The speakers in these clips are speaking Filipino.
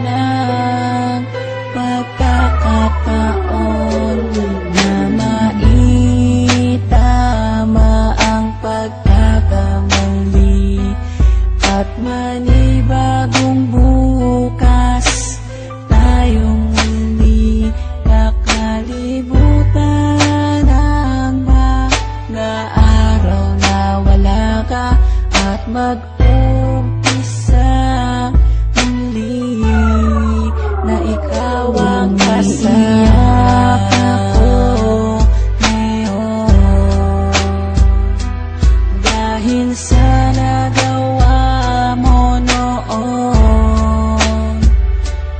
ng pagkakataon na maitama ang pagkakamali at manibagong bukas tayong muli kakalibutan ang mga araw na wala ka at mag-umpisa muli na ikaw ang kasama ko ngayon. Dahil sa nagawa mo noon,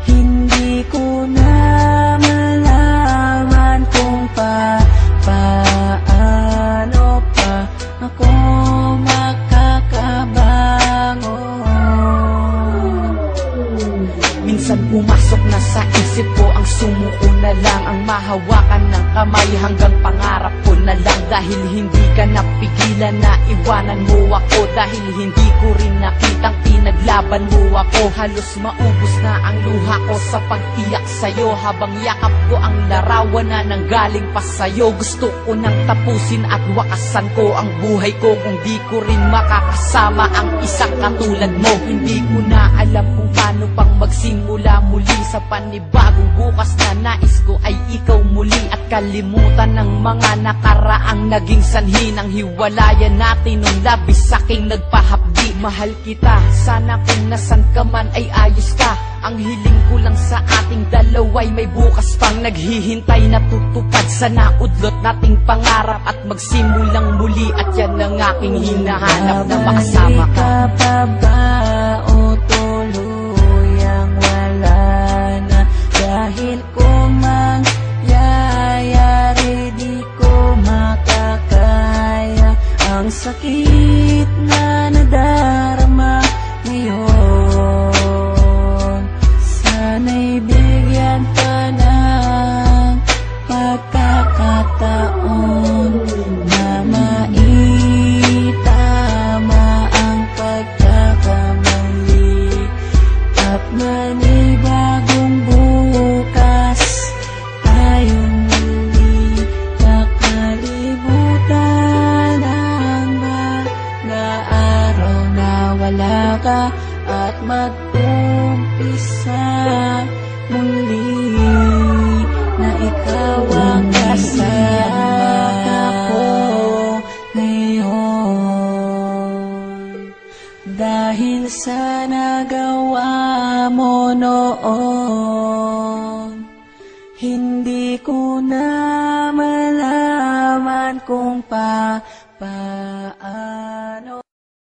hindi ko na malaman kung paano pa ako minsan pumasok na sa isip ko ang sumuko na lang, ang mahawakan ng kamay hanggang pangarap ko na lang. Dahil hindi ka napigilan na iwanan mo ako, dahil hindi ko rin nakitang pinaglaban mo ako. Halos maubos na ang luha ko sa pag-iyak sa'yo, habang yakap ko ang larawan na nanggaling pa sa'yo. Gusto ko nang tapusin at wakasan ko ang buhay ko kung di ko rin makakasama ang isang katulad mo. Hindi ko na alam kung paano pang magsimula muli sa panibagong bukas na nais ko ay ikaw muli, at kalimutan ng mga nakaraang naging sanhi ng hiwalayan natin nung labis saking nagpahapdi. Mahal kita, sana kung nasan ka man ay ayos ka. Ang hiling ko lang sa ating dalawa'y may bukas pang naghihintay na tutupad. Sana udlot nating pangarap at magsimulang muli, at yan ang aking hinahanap na makasama ka. Pa ba o tuluyang wala na? Dahil kung mangyayari di ko makakaya ang sakit na nadarama ngayon. Sana'y bigyan ka ng pagkakataon na maitama ang pagkakamali at manibagong bukas tayong muli kakalibutan ang mga araw na wala ka at mag-umpisa muli na ikaw ang kasama ko ngayon. Dahil sa nagawa mo noon, hindi ko na malaman kung paano